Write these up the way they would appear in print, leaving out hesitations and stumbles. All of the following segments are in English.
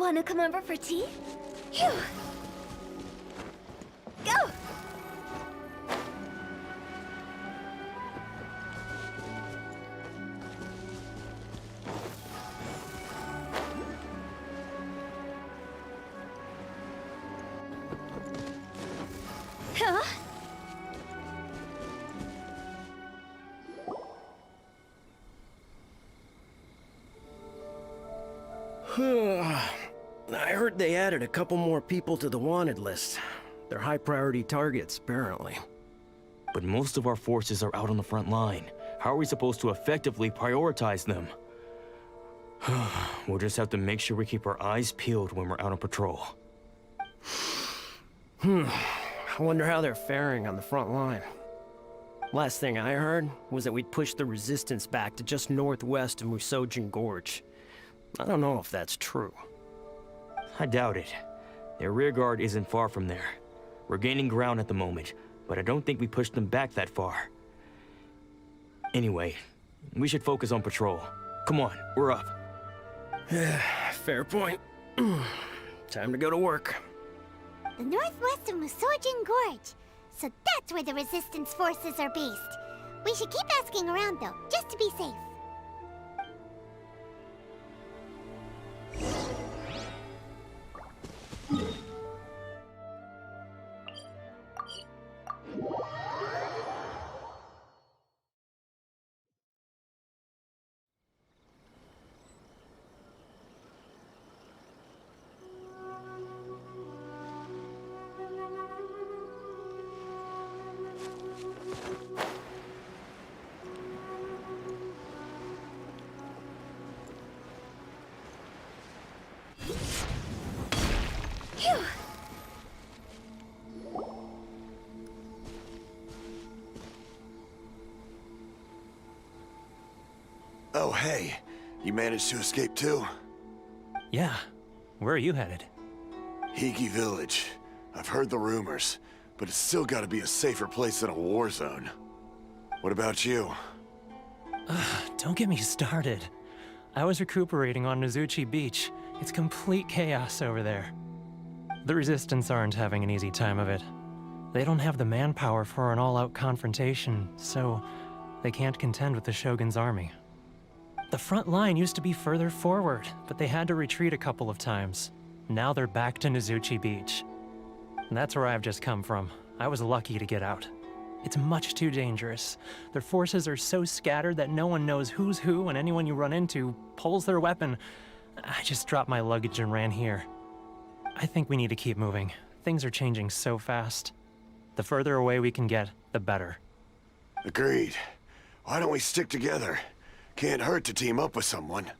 Wanna come over for tea? Phew! Go! Huh? I heard they added a couple more people to the wanted list. They're high-priority targets, apparently. But most of our forces are out on the front line. How are we supposed to effectively prioritize them? We'll just have to make sure we keep our eyes peeled when we're out on patrol. I wonder how they're faring on the front line. Last thing I heard was that we'd pushed the resistance back to just northwest of Musojin Gorge. I don't know if that's true. I doubt it. Their rearguard isn't far from there. We're gaining ground at the moment, but I don't think we pushed them back that far. Anyway, we should focus on patrol. Come on, we're up. Fair point. Time to go to work. The northwest of Musojin Gorge. So that's where the resistance forces are based. We should keep asking around though, just to be safe. Phew! Oh, hey. You managed to escape too? Yeah. Where are you headed? Higi Village. I've heard the rumors, but it's still gotta be a safer place than a war zone. What about you? Don't get me started. I was recuperating on Nozuchi Beach. It's complete chaos over there. The Resistance aren't having an easy time of it. They don't have the manpower for an all-out confrontation, so they can't contend with the Shogun's army. The front line used to be further forward, but they had to retreat a couple of times. Now they're back to Nozuchi Beach. And that's where I've just come from. I was lucky to get out. It's much too dangerous. Their forces are so scattered that no one knows who's who, and anyone you run into pulls their weapon. I just dropped my luggage and ran here. I think we need to keep moving. Things are changing so fast. The further away we can get, the better. Agreed. Why don't we stick together? Can't hurt to team up with someone.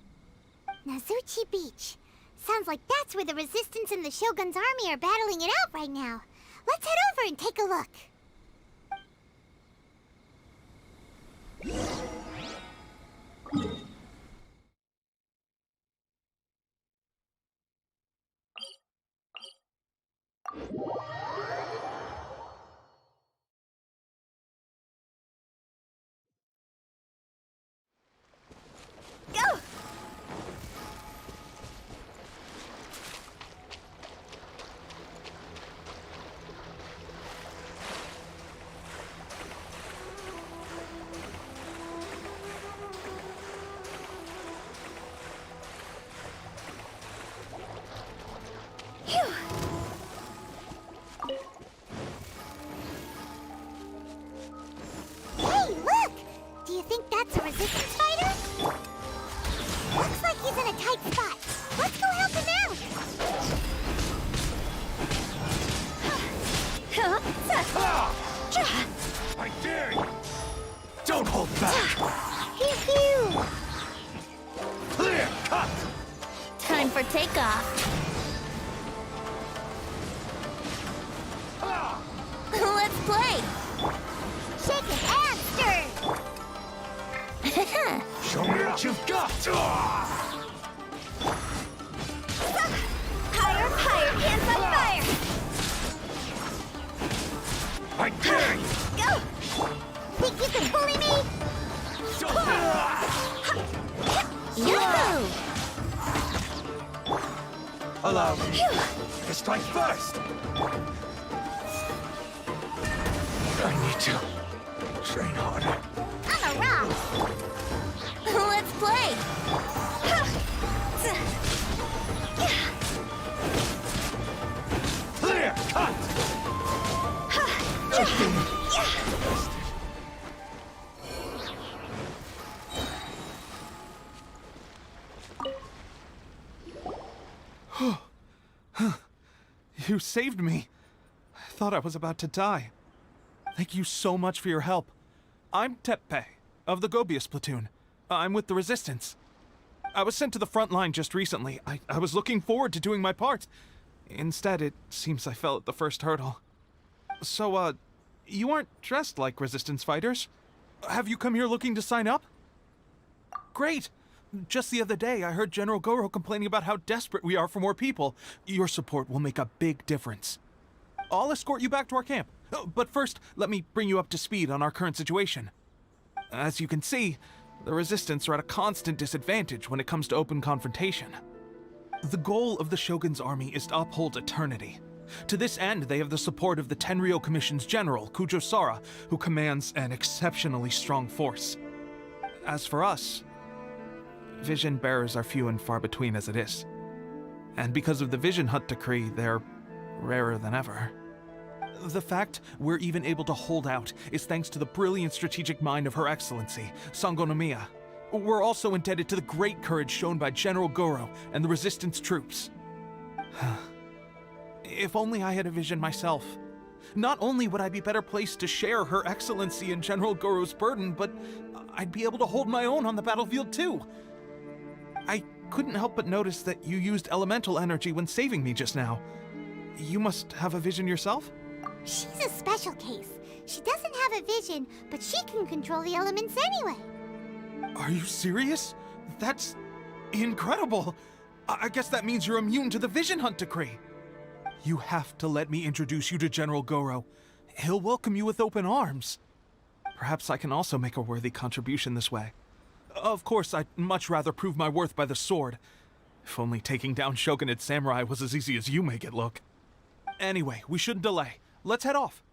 Nozuchi Beach. Sounds like that's where the Resistance and the Shogun's army are battling it out right now. Let's head over and take a look. Go! Phew! Hey, look! Do you think that's a Resistance fighter? Looks like he's in a tight spot. Let's go help him out! I dare you! Don't hold back! Pew-pew! Clear cut! Time for takeoff. Let's play! Shaken and stirred! Show me what you've got! Higher, higher, hands on fire! I dare you! Go! Think you can bully me? Yahoo! Allow me to strike first! I need to train harder. I'm a rock! Let's play! Clear cut! You saved me. I thought I was about to die. Thank you so much for your help. I'm Tepe, of the Gobius platoon. I'm with the Resistance. I was sent to the front line just recently. I was looking forward to doing my part. Instead, it seems I fell at the first hurdle. So, you aren't dressed like Resistance fighters? Have you come here looking to sign up? Great! Just the other day, I heard General Goro complaining about how desperate we are for more people. Your support will make a big difference. I'll escort you back to our camp. But first, let me bring you up to speed on our current situation. As you can see, the Resistance are at a constant disadvantage when it comes to open confrontation. The goal of the Shogun's army is to uphold eternity. To this end, they have the support of the Tenryou Commission's general, Kujo Sara, who commands an exceptionally strong force. As for us, vision bearers are few and far between as it is. And because of the Vision Hunt Decree, they're rarer than ever. The fact we're even able to hold out is thanks to the brilliant strategic mind of Her Excellency, Sango no Miya. We're also indebted to the great courage shown by General Goro and the Resistance troops. If only I had a vision myself. Not only would I be better placed to share Her Excellency and General Goro's burden, but I'd be able to hold my own on the battlefield too. I couldn't help but notice that you used elemental energy when saving me just now. You must have a vision yourself? She's a special case. She doesn't have a vision, but she can control the elements anyway. Are you serious? That's incredible. I guess that means you're immune to the Vision Hunt Decree. You have to let me introduce you to General Goro. He'll welcome you with open arms. Perhaps I can also make a worthy contribution this way. Of course, I'd much rather prove my worth by the sword. If only taking down Shogunate samurai was as easy as you make it look. Anyway, we shouldn't delay. Let's head off.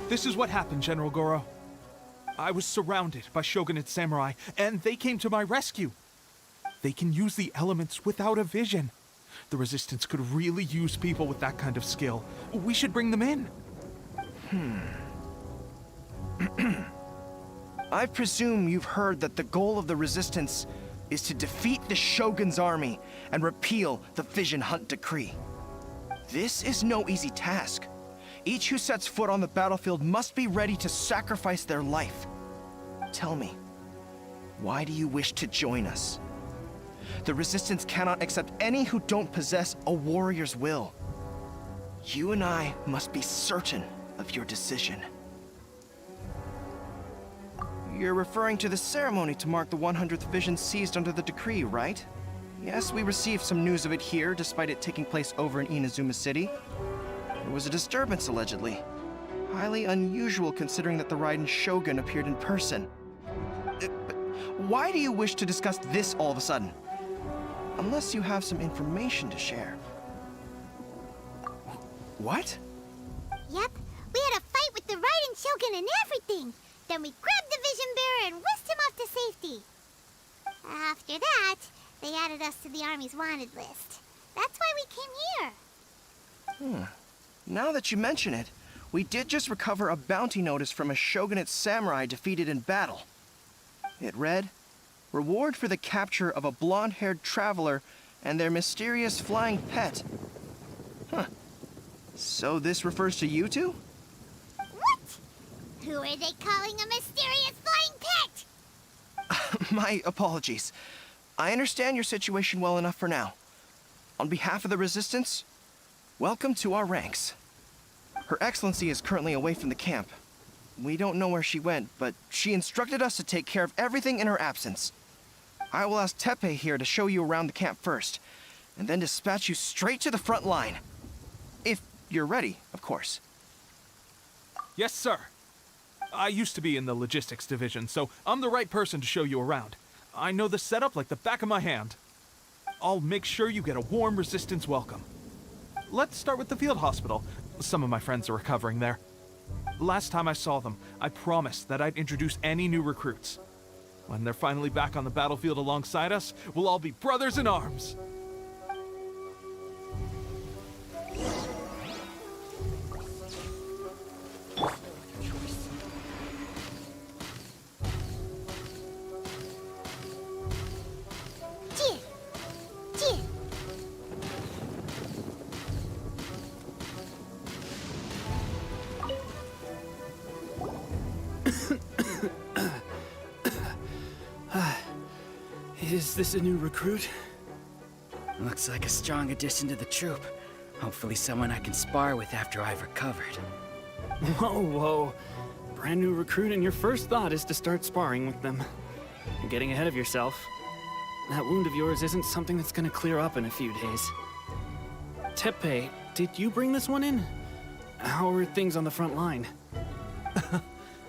This is what happened, General Goro. I was surrounded by Shogunate samurai, and they came to my rescue. They can use the elements without a vision. The Resistance could really use people with that kind of skill. We should bring them in. I presume you've heard that the goal of the Resistance is to defeat the Shogun's army and repeal the Vision Hunt Decree. This is no easy task. Each who sets foot on the battlefield must be ready to sacrifice their life. Tell me, why do you wish to join us? The Resistance cannot accept any who don't possess a warrior's will. You and I must be certain of your decision. You're referring to the ceremony to mark the 100th vision seized under the decree, right? Yes, we received some news of it here, despite it taking place over in Inazuma City. There was a disturbance, allegedly. Highly unusual considering that the Raiden Shogun appeared in person. But why do you wish to discuss this all of a sudden? Unless you have some information to share. What? Yep, we had a fight with the Raiden Shogun and everything. Then we grabbed the Vision Bearer and whisked him off to safety. After that, they added us to the Army's wanted list. That's why we came here. Now that you mention it, we did just recover a bounty notice from a shogunate samurai defeated in battle. It read, "Reward for the capture of a blonde-haired traveler and their mysterious flying pet." Huh. So this refers to you two? What? Who are they calling a mysterious flying pet? My apologies. I understand your situation well enough for now. On behalf of the Resistance, welcome to our ranks. Her Excellency is currently away from the camp. We don't know where she went, but she instructed us to take care of everything in her absence. I will ask Teppei here to show you around the camp first, and then dispatch you straight to the front line. If you're ready, of course. Yes, sir. I used to be in the logistics division, so I'm the right person to show you around. I know the setup like the back of my hand. I'll make sure you get a warm Resistance welcome. Let's start with the field hospital. Some of my friends are recovering there. Last time I saw them, I promised that I'd introduce any new recruits. When they're finally back on the battlefield alongside us, we'll all be brothers in arms. Jin! Jin! Is this a new recruit? Looks like a strong addition to the troop. Hopefully someone I can spar with after I've recovered. Whoa, whoa. Brand new recruit and your first thought is to start sparring with them. You're getting ahead of yourself. That wound of yours isn't something that's gonna clear up in a few days. Teppei, did you bring this one in? How are things on the front line?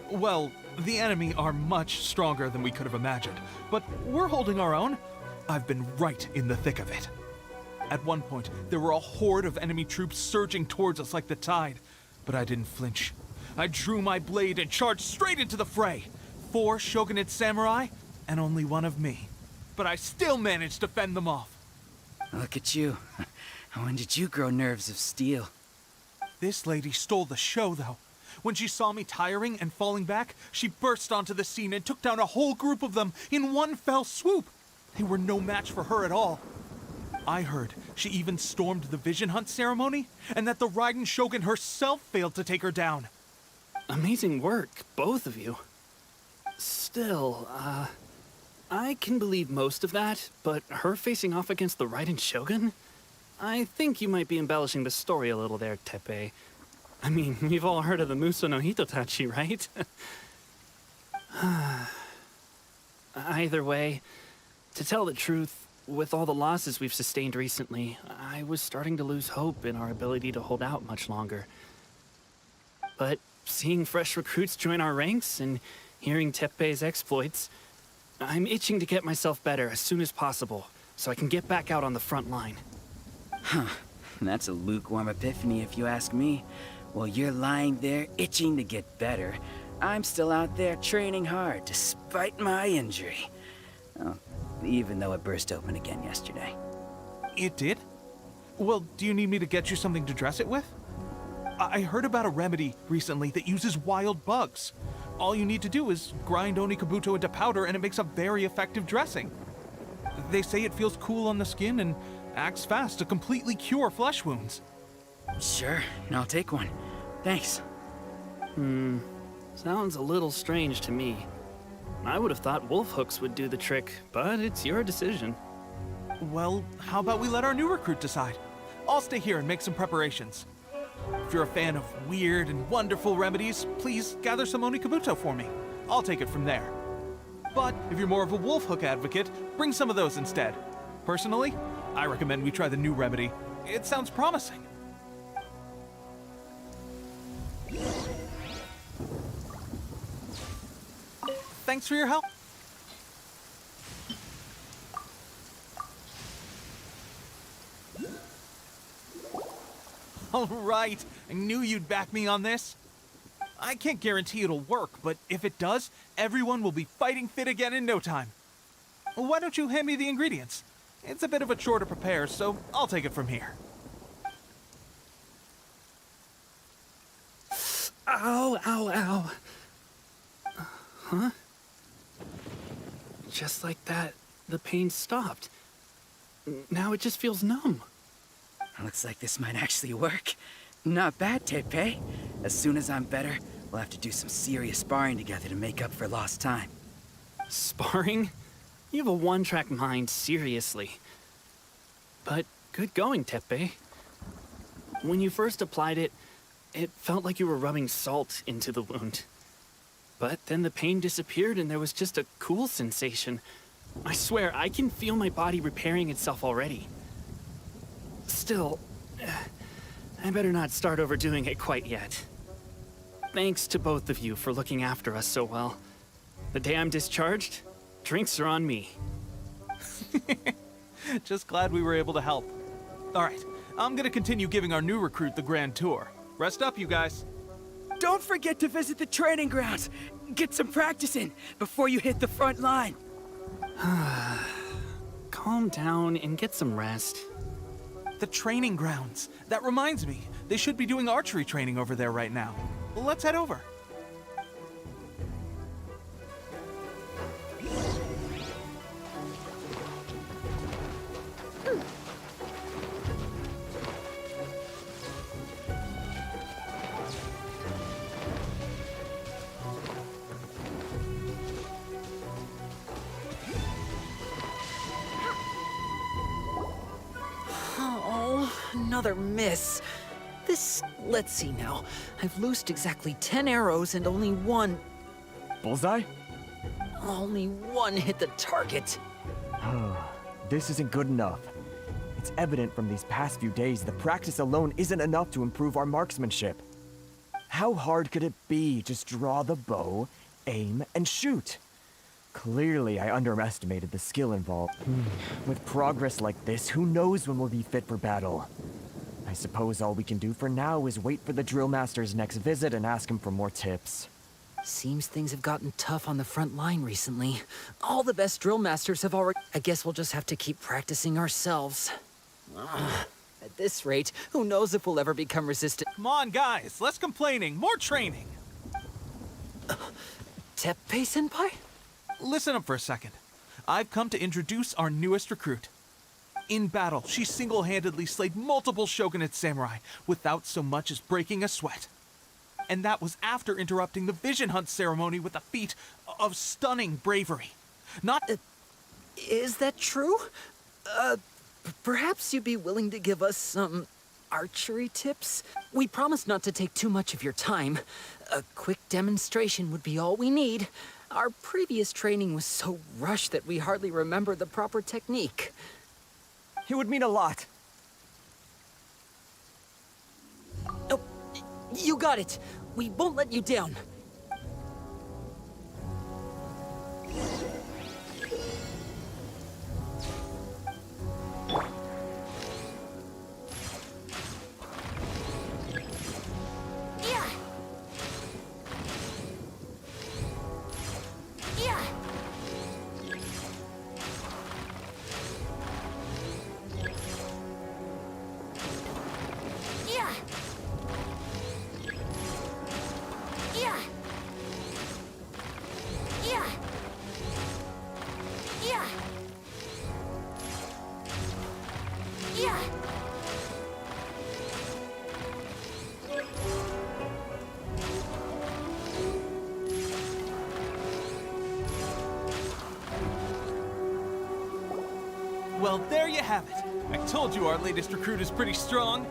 Well, the enemy are much stronger than we could have imagined, but we're holding our own. I've been right in the thick of it. At one point, there were a horde of enemy troops surging towards us like the tide, but I didn't flinch. I drew my blade and charged straight into the fray. 4 shogunate samurai, and only one of me. But I still managed to fend them off. Look at you. When did you grow nerves of steel? This lady stole the show, though. When she saw me tiring and falling back, she burst onto the scene and took down a whole group of them in one fell swoop. They were no match for her at all. I heard she even stormed the Vision Hunt ceremony, and that the Raiden Shogun herself failed to take her down. Amazing work, both of you. Still, I can believe most of that, but her facing off against the Raiden Shogun? I think you might be embellishing the story a little there, Teppei. I mean, we've all heard of the Muso no Hitotachi, right? Either way, to tell the truth, with all the losses we've sustained recently, I was starting to lose hope in our ability to hold out much longer. But seeing fresh recruits join our ranks and hearing Teppei's exploits, I'm itching to get myself better as soon as possible, so I can get back out on the front line. Huh. That's a lukewarm epiphany if you ask me. While you're lying there itching to get better, I'm still out there training hard despite my injury. Oh, even though it burst open again yesterday. It did? Well, do you need me to get you something to dress it with? I heard about a remedy recently that uses wild bugs. All you need to do is grind Onikabuto into powder and it makes a very effective dressing. They say it feels cool on the skin and acts fast to completely cure flesh wounds. Sure, I'll take one. Thanks. Sounds a little strange to me. I would have thought wolf hooks would do the trick, but it's your decision. Well, how about we let our new recruit decide? I'll stay here and make some preparations. If you're a fan of weird and wonderful remedies, please gather some Onikabuto for me. I'll take it from there. But if you're more of a wolf hook advocate, bring some of those instead. Personally, I recommend we try the new remedy. It sounds promising. Thanks for your help. All right, I knew you'd back me on this. I can't guarantee it'll work, but if it does, everyone will be fighting fit again in no time. Why don't you hand me the ingredients? It's a bit of a chore to prepare, so I'll take it from here. Ow, ow, ow. Huh? Just like that, the pain stopped. Now it just feels numb. Looks like this might actually work. Not bad, Tepe. As soon as I'm better, we'll have to do some serious sparring together to make up for lost time. Sparring? You have a one-track mind, seriously. But good going, Tepe. When you first applied it, it felt like you were rubbing salt into the wound. But then the pain disappeared and there was just a cool sensation. I swear, I can feel my body repairing itself already. Still, I better not start overdoing it quite yet. Thanks to both of you for looking after us so well. The day I'm discharged, drinks are on me. Just glad we were able to help. All right, I'm gonna continue giving our new recruit the grand tour. Rest up, you guys. Don't forget to visit the training grounds. Get some practice in before you hit the front line. Calm down and get some rest. The training grounds. That reminds me, they should be doing archery training over there right now. Let's head over. Another miss. Let's see now. I've loosed exactly 10 arrows and only one Bullseye? hit the target. This isn't good enough. It's evident from these past few days the practice alone isn't enough to improve our marksmanship. How hard could it be? Just draw the bow, aim, and shoot. Clearly, I underestimated the skill involved. With progress like this, who knows when we'll be fit for battle? I suppose all we can do for now is wait for the drill master's next visit and ask him for more tips. Seems things have gotten tough on the front line recently. All the best drill masters have already... I guess we'll just have to keep practicing ourselves. At this rate, who knows if we'll ever become resistant... Come on, guys, less complaining, more training. Teppei-senpai? Listen up for a second. I've come to introduce our newest recruit. In battle, she single-handedly slayed multiple shogunate samurai without so much as breaking a sweat. And that was after interrupting the vision hunt ceremony with a feat of stunning bravery. Not... Is that true? Perhaps you'd be willing to give us some archery tips? We promise not to take too much of your time. A quick demonstration would be all we need. Our previous training was so rushed that we hardly remember the proper technique. It would mean a lot. Oh, you got it. We won't let you down. Well, there you have it. I told you our latest recruit is pretty strong.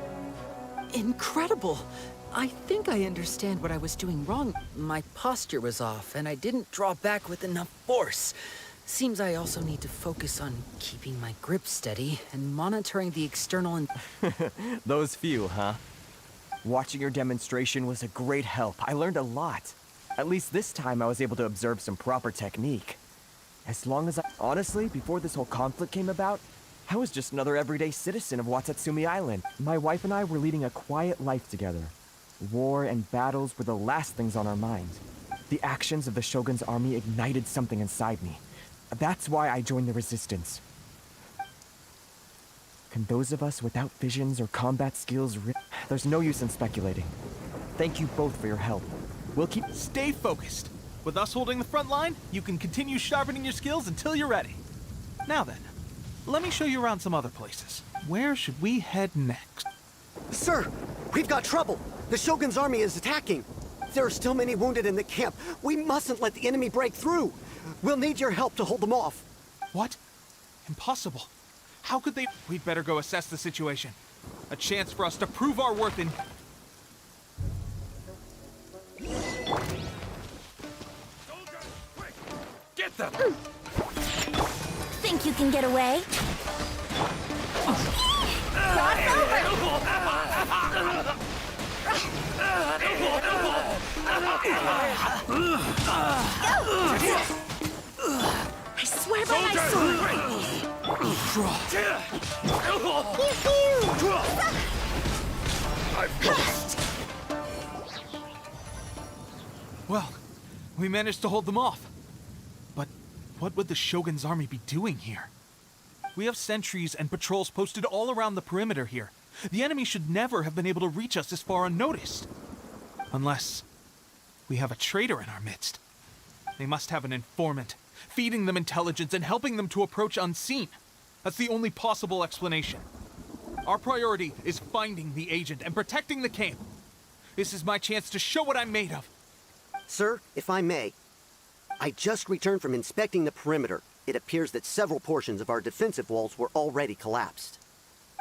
Incredible. I think I understand what I was doing wrong. My posture was off, and I didn't draw back with enough force. Seems I also need to focus on keeping my grip steady and monitoring the external and... Those few, huh? Watching your demonstration was a great help. I learned a lot. At least this time I was able to observe some proper technique. As long as I... Honestly, before this whole conflict came about, I was just another everyday citizen of Watatsumi Island. My wife and I were leading a quiet life together. War and battles were the last things on our minds. The actions of the Shogun's army ignited something inside me. That's why I joined the Resistance. Can those of us without visions or combat skills There's no use in speculating. Thank you both for your help. We'll keep... Stay focused. With us holding the front line, you can continue sharpening your skills until you're ready. Now then, let me show you around some other places. Where should we head next? Sir, we've got trouble. The Shogun's army is attacking. There are still many wounded in the camp. We mustn't let the enemy break through. We'll need your help to hold them off. What? Impossible. How could they... We'd better go assess the situation. A chance for us to prove our worth in... Get them! Think you can get away? I swear by my sword! I've lost. Well, we managed to hold them off. But what would the Shogun's army be doing here? We have sentries and patrols posted all around the perimeter here. The enemy should never have been able to reach us this far unnoticed. Unless we have a traitor in our midst. They must have an informant, feeding them intelligence and helping them to approach unseen. That's the only possible explanation. Our priority is finding the agent and protecting the camp. This is my chance to show what I'm made of. Sir, if I may, I just returned from inspecting the perimeter. It appears that several portions of our defensive walls were already collapsed.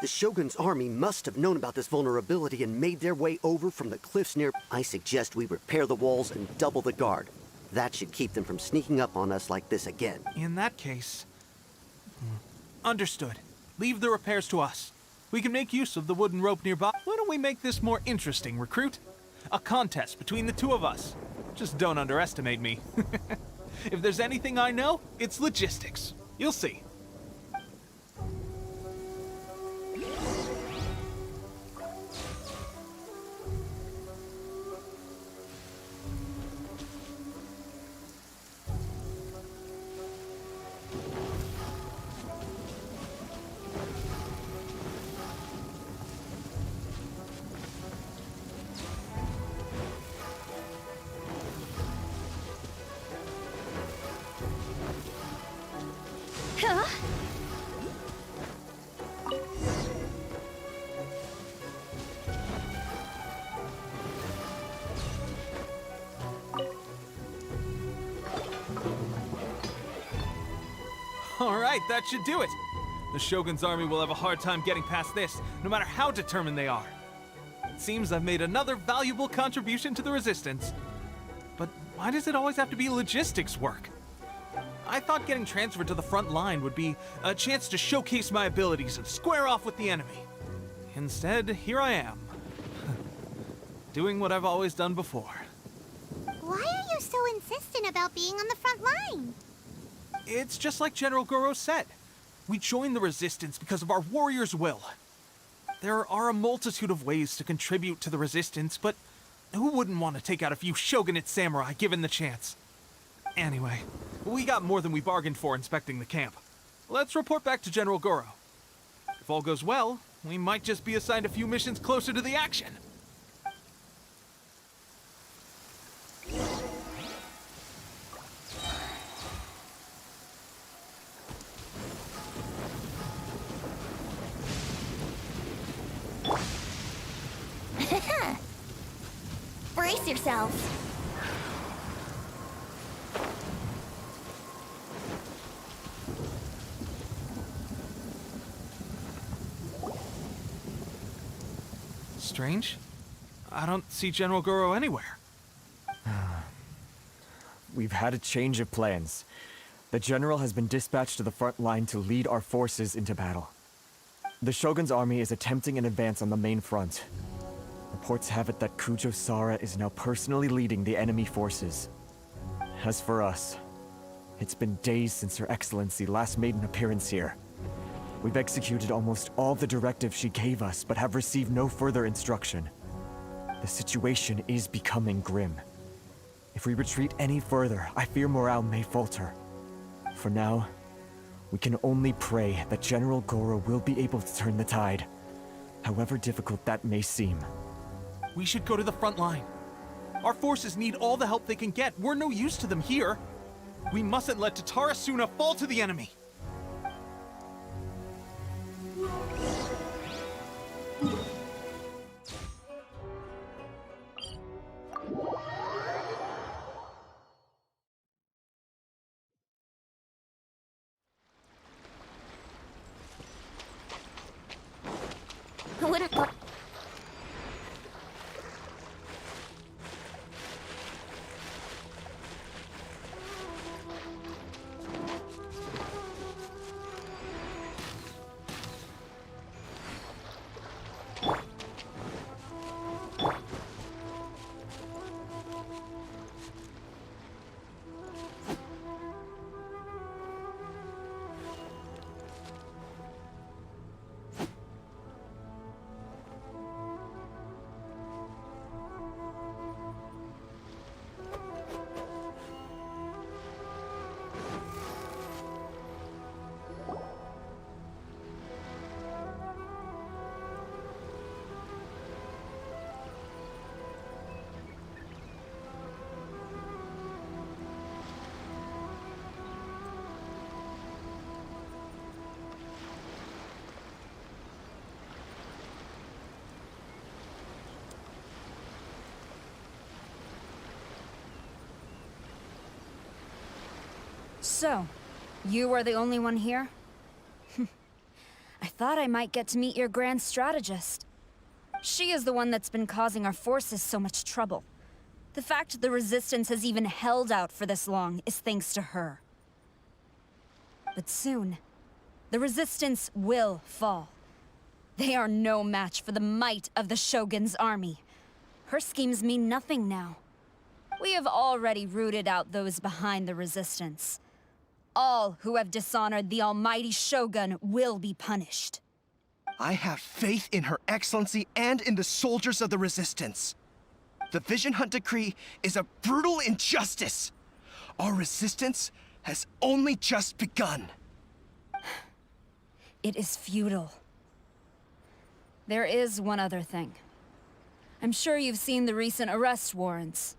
The Shogun's army must have known about this vulnerability and made their way over from the cliffs near... I suggest we repair the walls and double the guard. That should keep them from sneaking up on us like this again. In that case... Understood. Leave the repairs to us. We can make use of the wooden rope nearby. Why don't we make this more interesting, recruit? A contest between the two of us. Just don't underestimate me. If there's anything I know, it's logistics. You'll see. Huh? All right, that should do it. The Shogun's army will have a hard time getting past this, no matter how determined they are. It seems I've made another valuable contribution to the Resistance. But why does it always have to be logistics work? I thought getting transferred to the front line would be a chance to showcase my abilities and square off with the enemy. Instead, here I am. Doing what I've always done before. Why are you so insistent about being on the front line? It's just like General Goro said. We joined the Resistance because of our warrior's will. There are a multitude of ways to contribute to the Resistance, but who wouldn't want to take out a few shogunate samurai given the chance? Anyway, we got more than we bargained for inspecting the camp. Let's report back to General Goro. If all goes well, we might just be assigned a few missions closer to the action. Brace yourselves. Strange. I don't see General Goro anywhere. We've had a change of plans. The general has been dispatched to the front line to lead our forces into battle. The Shogun's army is attempting an advance on the main front. Reports have it that Kujo Sara is now personally leading the enemy forces. As for us, it's been days since Her Excellency last made an appearance here. We've executed almost all the directives she gave us, but have received no further instruction. The situation is becoming grim. If we retreat any further, I fear morale may falter. For now, we can only pray that General Goro will be able to turn the tide, however difficult that may seem. We should go to the front line. Our forces need all the help they can get. We're no use to them here. We mustn't let Tatara Suna fall to the enemy. Who would have thought? So, you are the only one here? I thought I might get to meet your grand strategist. She is the one that's been causing our forces so much trouble. The fact the Resistance has even held out for this long is thanks to her. But soon, the Resistance will fall. They are no match for the might of the Shogun's army. Her schemes mean nothing now. We have already rooted out those behind the Resistance. All who have dishonored the almighty Shogun will be punished. I have faith in Her Excellency and in the soldiers of the Resistance. The Vision Hunt Decree is a brutal injustice. Our resistance has only just begun. It is futile. There is one other thing. I'm sure you've seen the recent arrest warrants.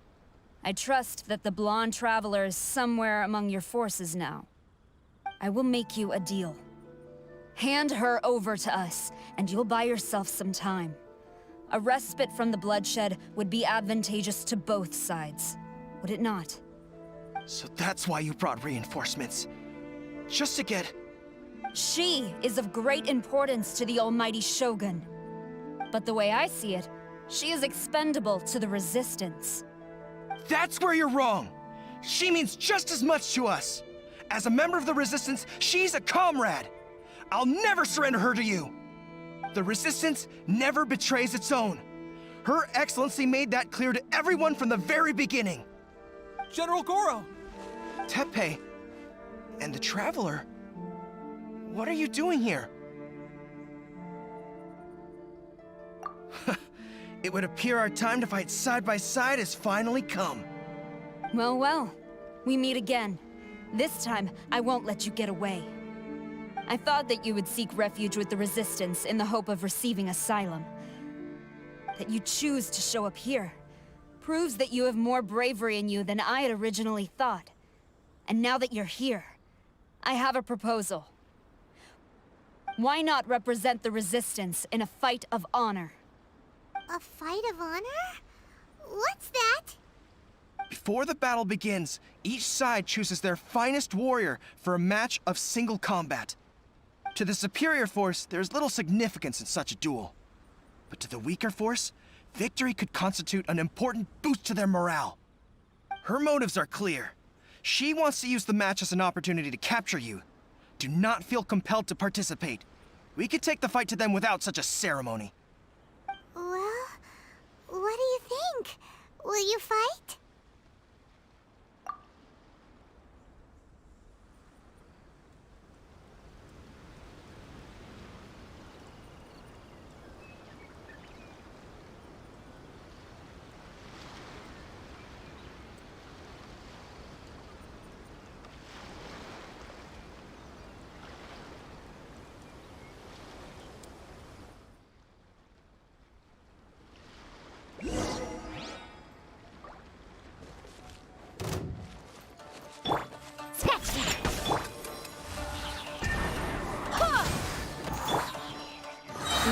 I trust that the blonde traveler is somewhere among your forces now. I will make you a deal. Hand her over to us, and you'll buy yourself some time. A respite from the bloodshed would be advantageous to both sides, would it not? So that's why you brought reinforcements. Just to get... She is of great importance to the almighty Shogun. But the way I see it, she is expendable to the Resistance. That's where you're wrong! She means just as much to us! As a member of the Resistance, she's a comrade! I'll never surrender her to you! The Resistance never betrays its own. Her Excellency made that clear to everyone from the very beginning. General Goro! Teppei and the Traveler, what are you doing here? It would appear our time to fight side by side has finally come. Well, well. We meet again. This time, I won't let you get away. I thought that you would seek refuge with the Resistance in the hope of receiving asylum. That you choose to show up here proves that you have more bravery in you than I had originally thought. And now that you're here, I have a proposal. Why not represent the Resistance in a fight of honor? A fight of honor? What's that? Before the battle begins, each side chooses their finest warrior for a match of single combat. To the superior force, there's little significance in such a duel. But to the weaker force, victory could constitute an important boost to their morale. Her motives are clear. She wants to use the match as an opportunity to capture you. Do not feel compelled to participate. We could take the fight to them without such a ceremony. Well, what do you think? Will you fight?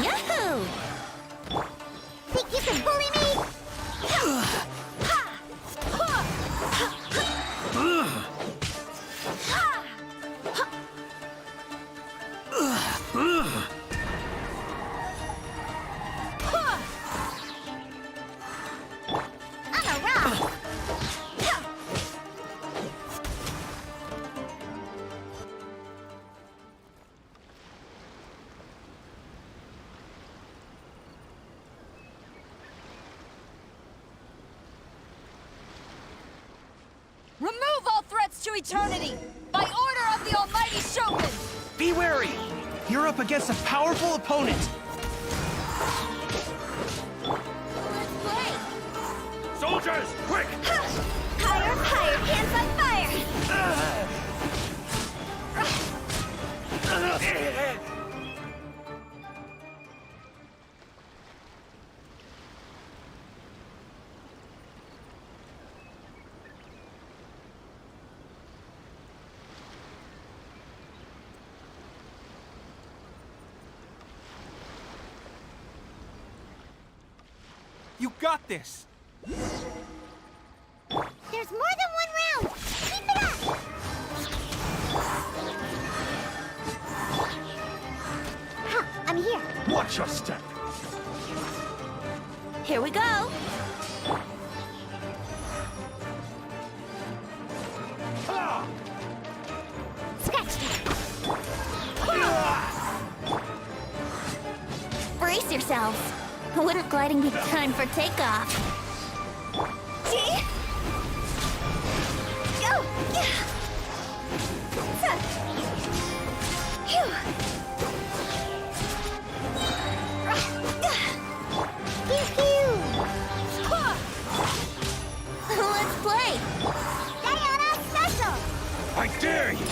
Yahoo! Think you can bully me? I'm a rock. Remove all threats to eternity! By order of the Almighty Shogun! Be wary! You're up against a powerful opponent. Let's play. Soldiers, quick! Higher, higher, hands on fire! You got this! There's more than one round! Keep it up! Huh, I'm here. Watch your step! Here we go. Scratch that. Brace yourselves. Wouldn't gliding be time for takeoff? Gee. Go! Phew. Let's play. Diana Special! I dare you!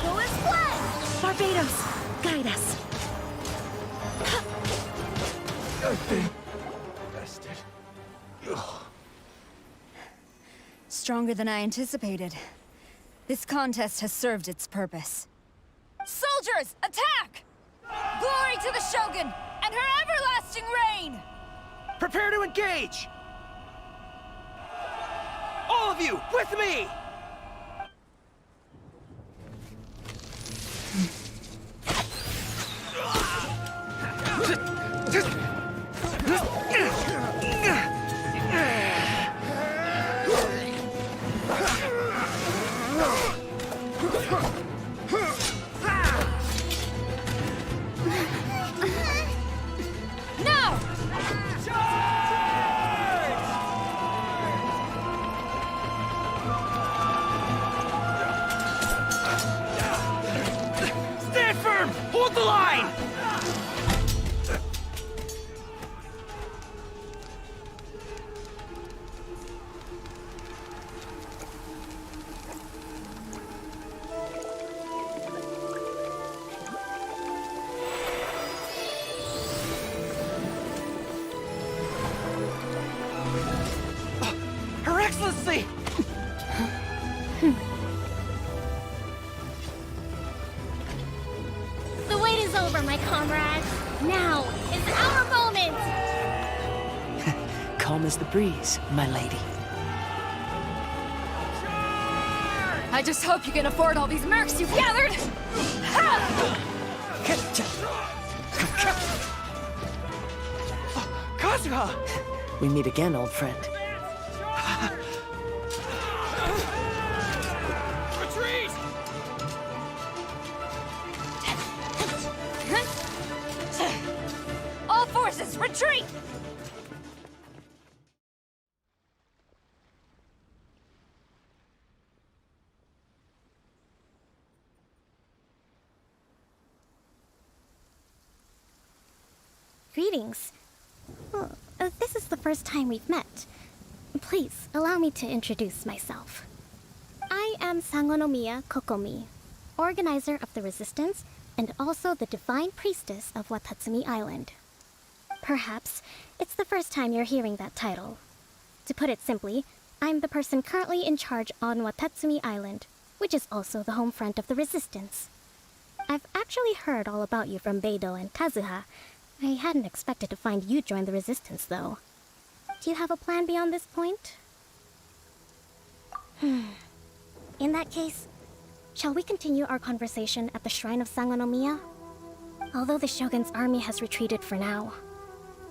Who is blood? Barbados, guide us. I've been bested. Stronger than I anticipated. This contest has served its purpose. Soldiers, attack! Glory to the Shogun and her everlasting reign! Prepare to engage! All of you, with me! Now! Stand firm! Hold the line! Her Excellency! The wait is over, my comrades. Now is our moment! Calm as the breeze, my lady. I just hope you can afford all these mercs you've gathered! Ha! Kazuha! We meet again, old friend. Greetings. Well, this is the first time we've met. Please, allow me to introduce myself. I am Sangonomiya Kokomi, organizer of the Resistance and also the Divine Priestess of Watatsumi Island. Perhaps it's the first time you're hearing that title. To put it simply, I'm the person currently in charge on Watatsumi Island, which is also the home front of the Resistance. I've actually heard all about you from Beidou and Kazuha. I hadn't expected to find you join the Resistance, though. Do you have a plan beyond this point? In that case, shall we continue our conversation at the Shrine of Sangonomiya? Although the Shogun's army has retreated for now,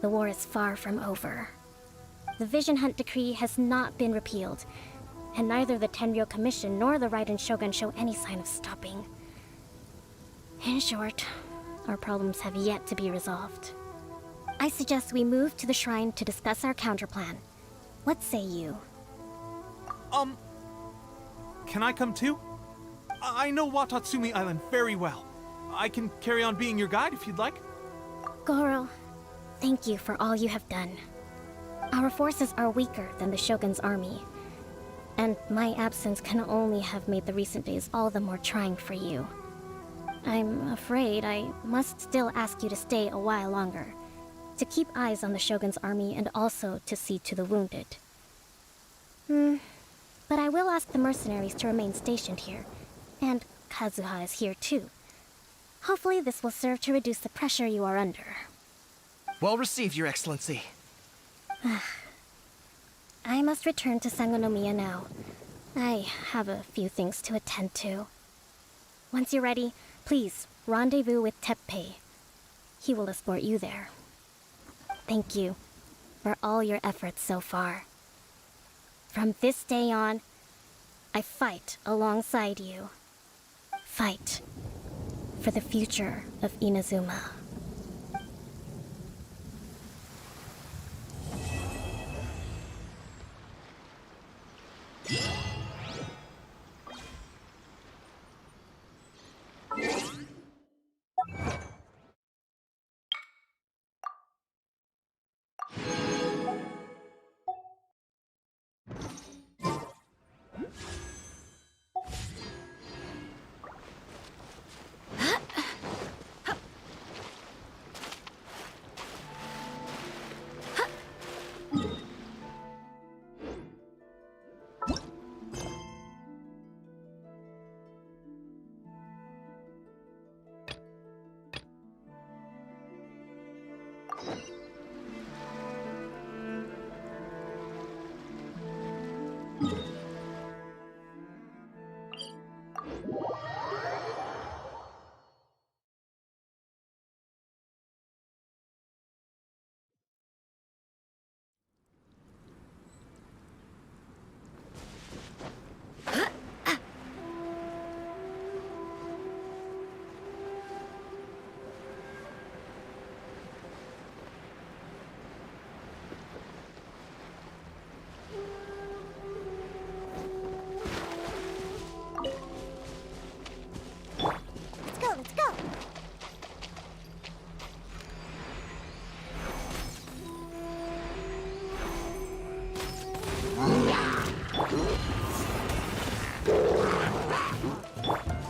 the war is far from over. The Vision Hunt Decree has not been repealed, and neither the Tenryo Commission nor the Raiden Shogun show any sign of stopping. In short, our problems have yet to be resolved. I suggest we move to the shrine to discuss our counterplan. What say you? Can I come too? I know Watatsumi Island very well. I can carry on being your guide if you'd like. Goro, thank you for all you have done. Our forces are weaker than the Shogun's army, and my absence can only have made the recent days all the more trying for you. I'm afraid I must still ask you to stay a while longer, to keep eyes on the Shogun's army and also to see to the wounded. But I will ask the mercenaries to remain stationed here, and Kazuha is here too. Hopefully this will serve to reduce the pressure you are under. Well received, Your Excellency. I must return to Sangonomiya now. I have a few things to attend to. Once you're ready, please rendezvous with Teppei. He will escort you there. Thank you for all your efforts so far. From this day on, I fight alongside you. Fight for the future of Inazuma. Let's go!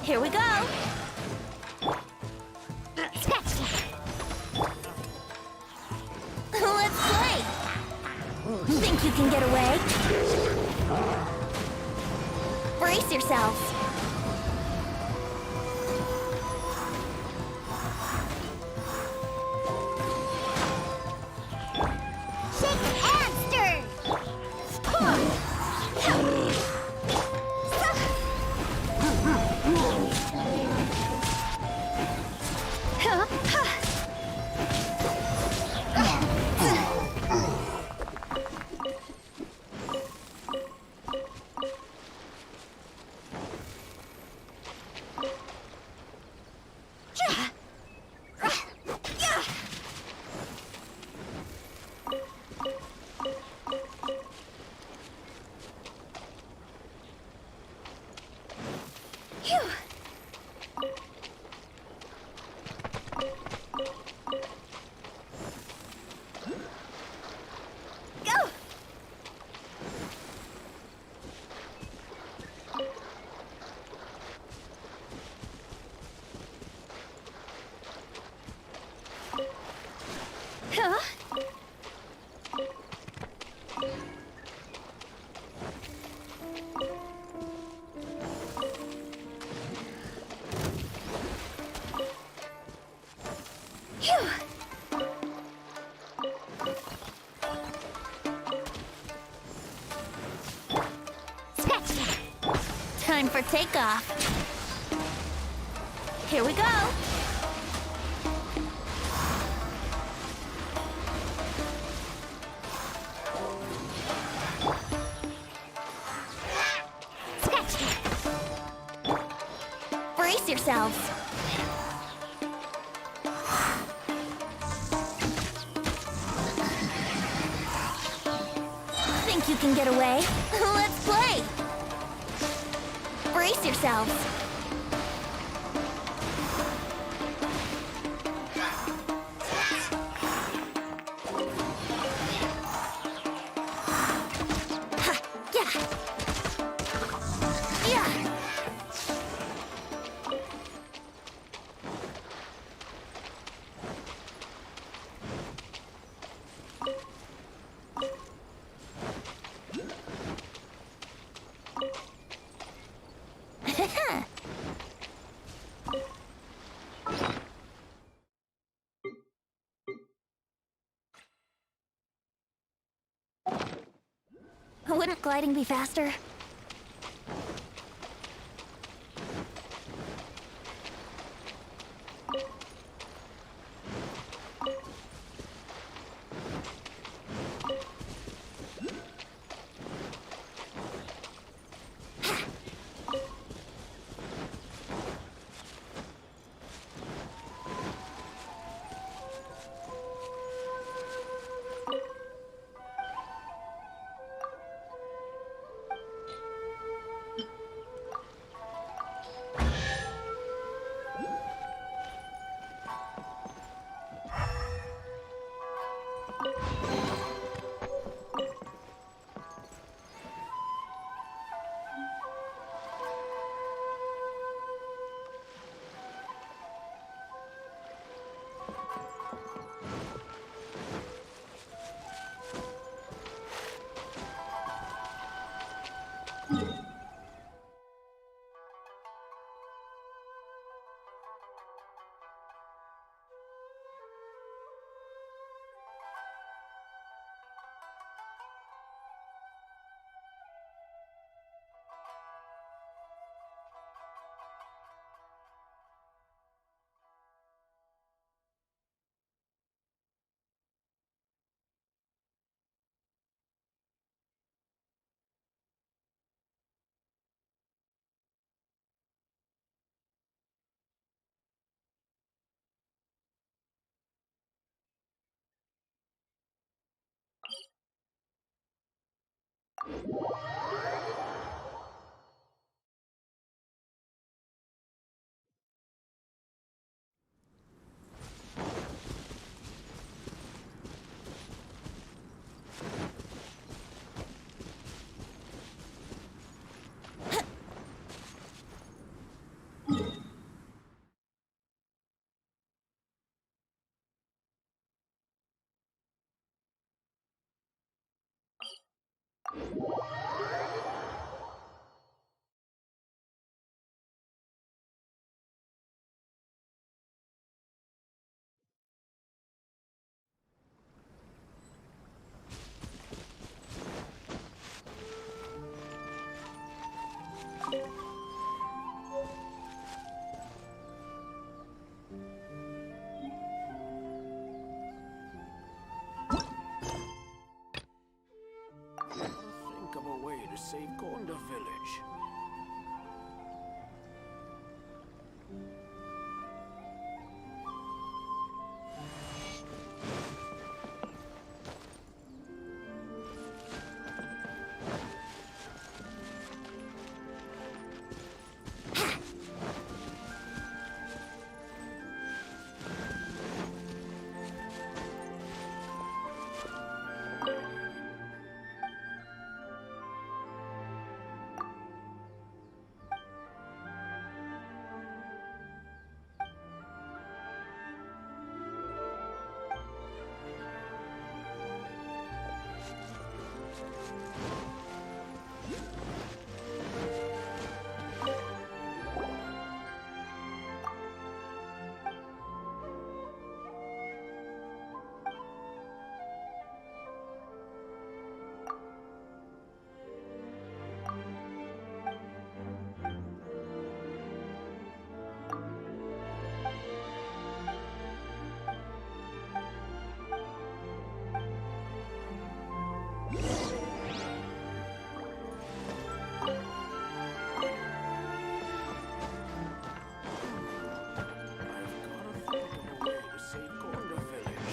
Here we go! Scratch that! Let's play! Think you can get away? Brace yourselves! Time for takeoff. Here we go. Brace yourselves. Think you can get away? Let's play. Brace yourselves. Ha, yeah. Yeah. Wouldn't gliding be faster?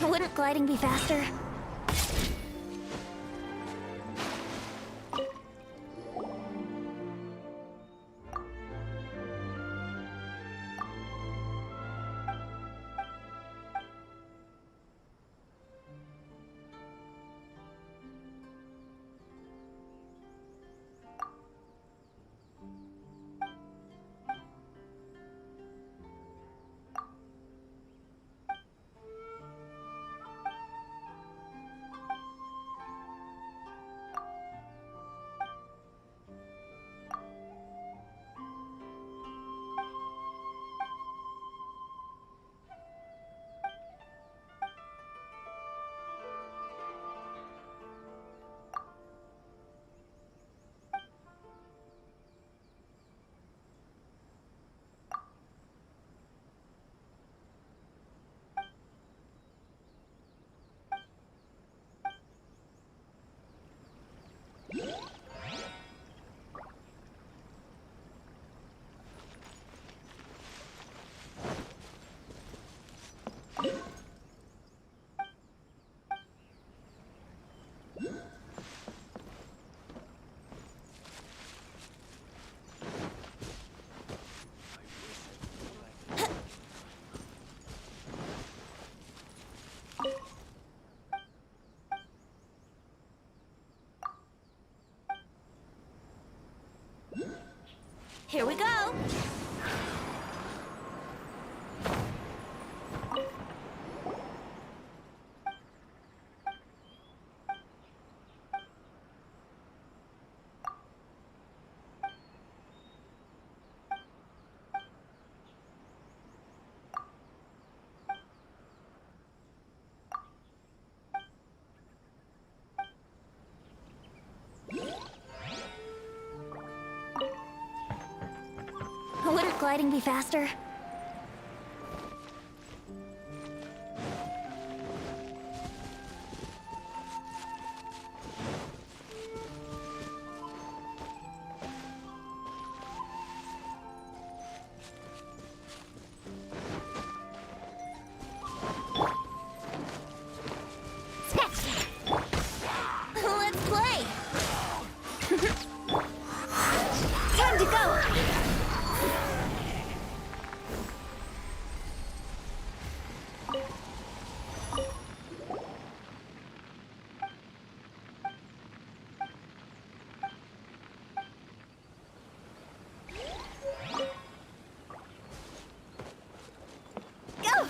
Wouldn't gliding be faster? Here we go! Wouldn't gliding be faster? Let's play! Time to go! Go!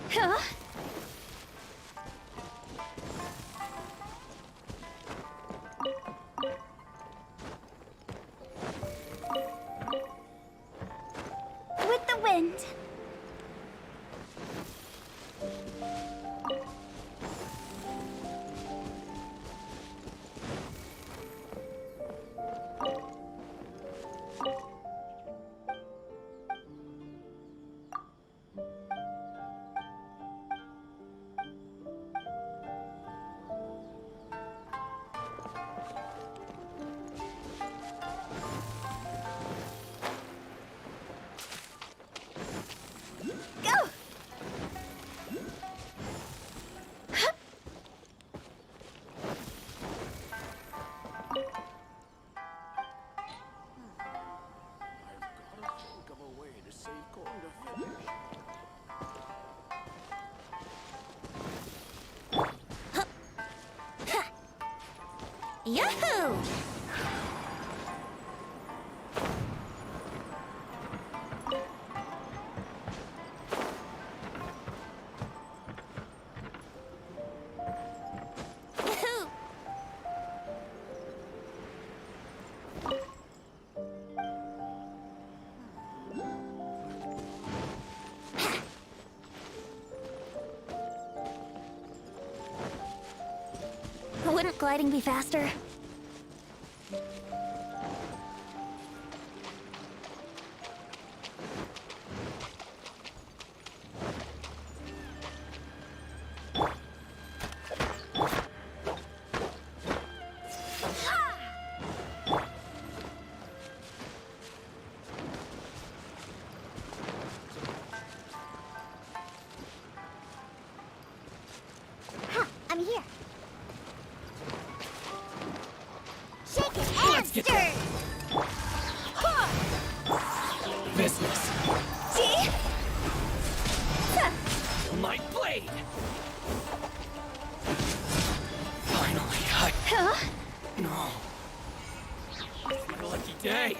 Huh? With the wind. Go! Yahoo! Shouldn't gliding be faster? I'm here. Shake it and stir. Business. See? My blade! Finally, Huh? No. It's my lucky day.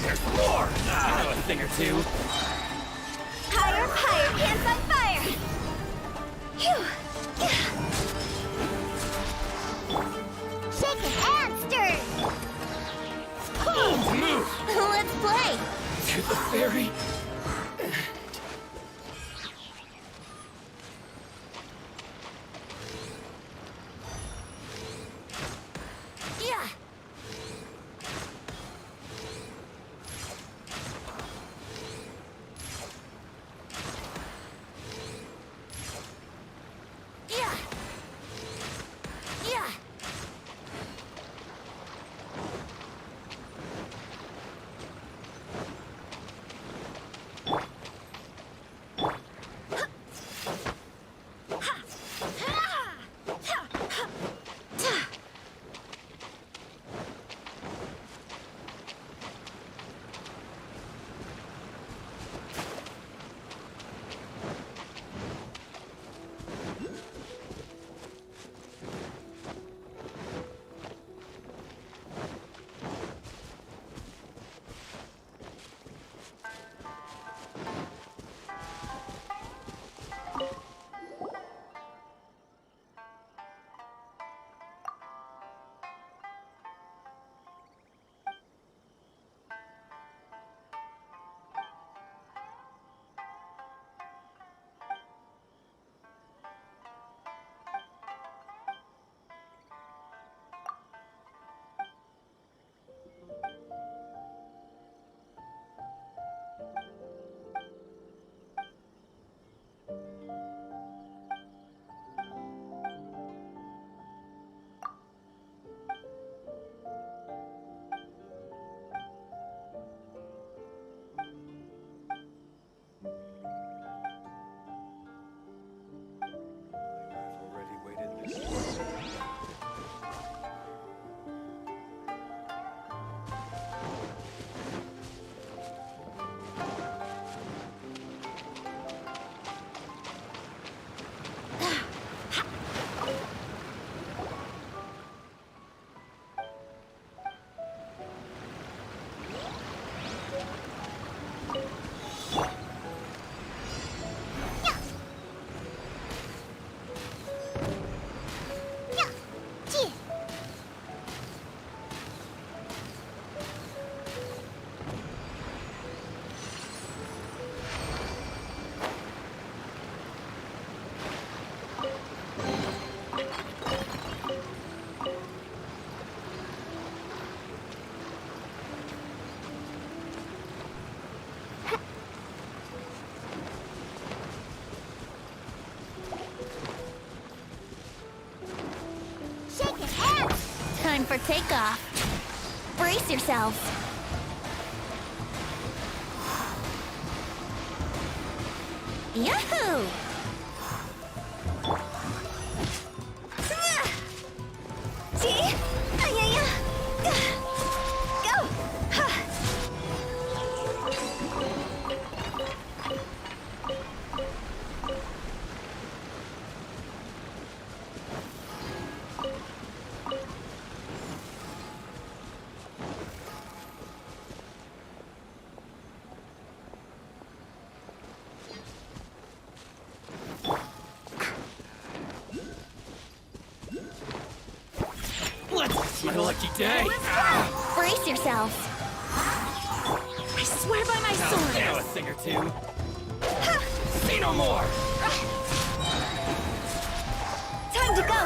There's more! I know a thing or two. Higher, higher, hands on fire! Phew! Shake it and stir. Bold move! Let's play! To the very Yeah! Yeah! Yeah! Time for takeoff. Brace yourselves. Yahoo! See? Go! It's my lucky day. Brace yourselves. I swear by my sword! Now a thing or two. See no more! Time to go!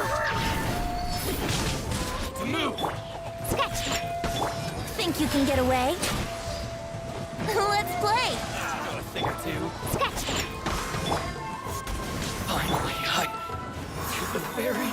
To move! Scratch! Think you can get away? Let's play! Now a thing or two. Scratch! Finally, to the very...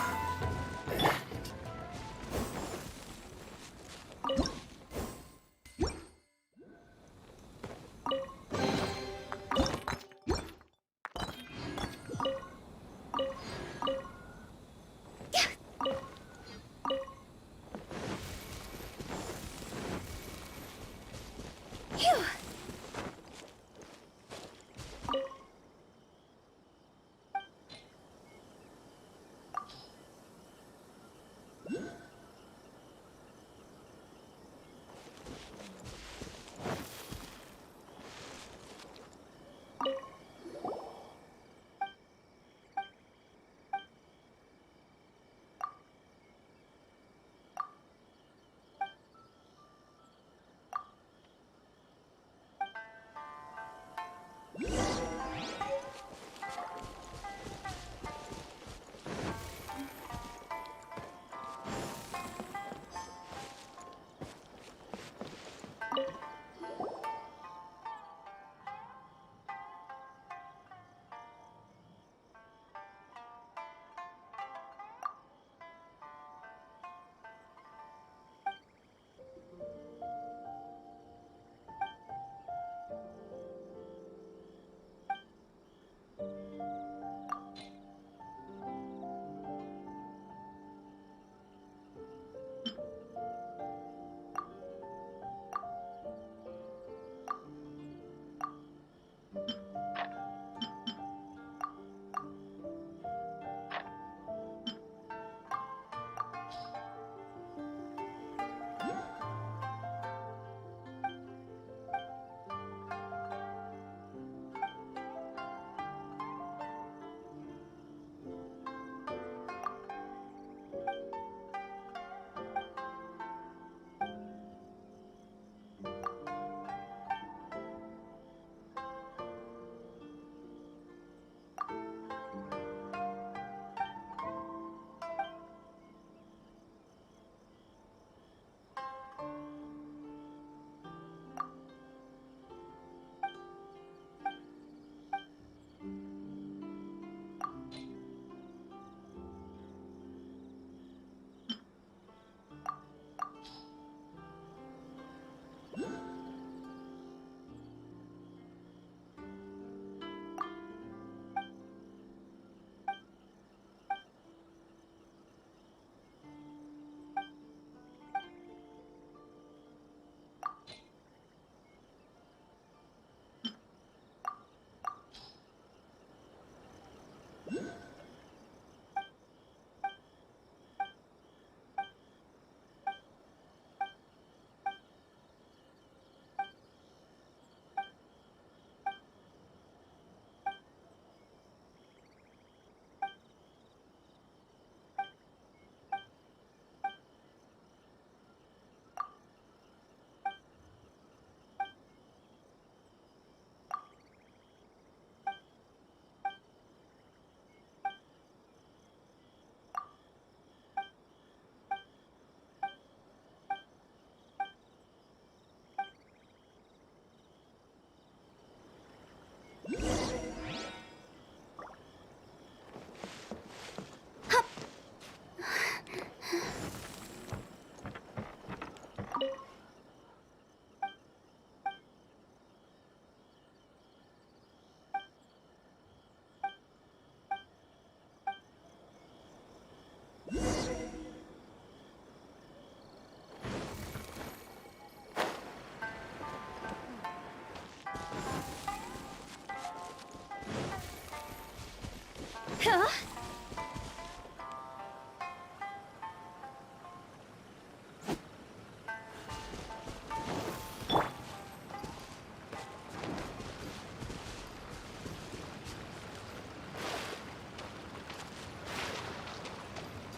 Phew!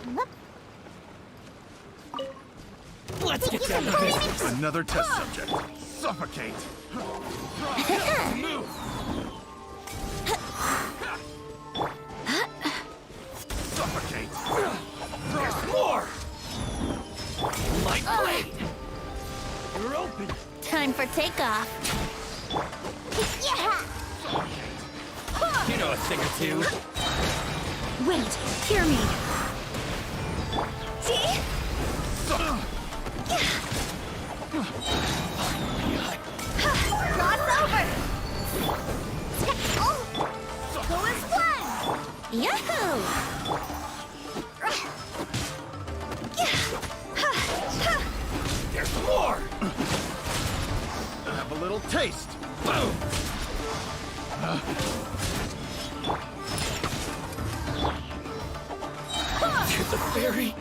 Huh? Let's get down to business. Another test subject. Suffocate! Move! Suffocate! There's more! My blade! You're open! Time for takeoff. Yeah! You know a thing or two. Wait, hear me. See? Cross over! Oh! Go as one! Yahoo! There's more! Have a little taste. Boom! To the fairy.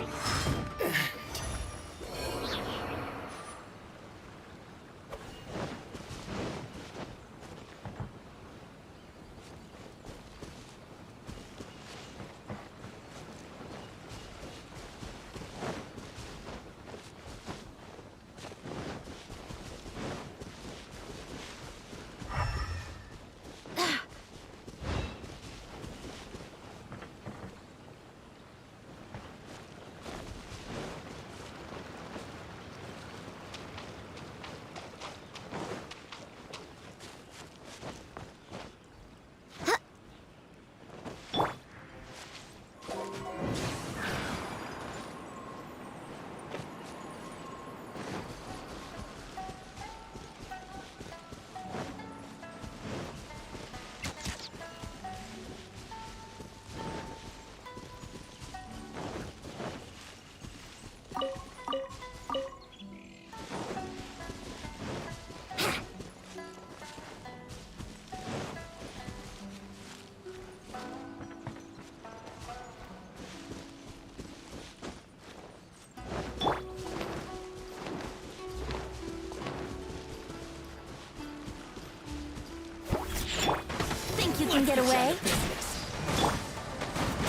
Think you can get away?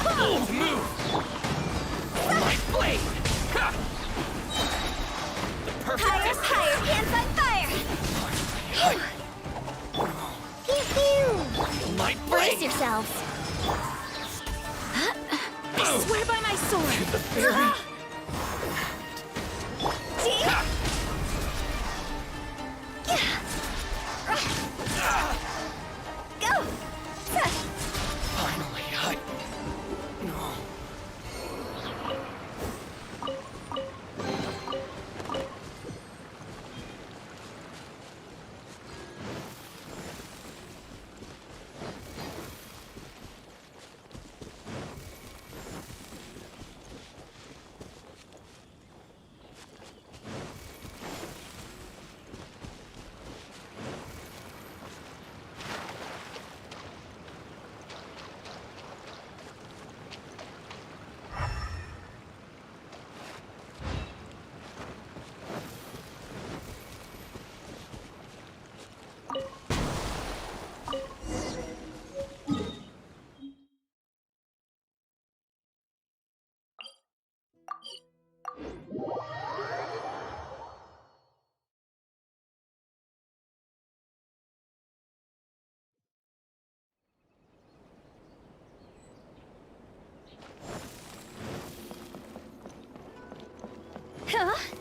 Bold move! My blade! Ha! The perfect Higher, hands on fire! Pew pew! My Brace blade! yourselves. I Swear by my sword. To the fairy! Go! Finally, No. Huh?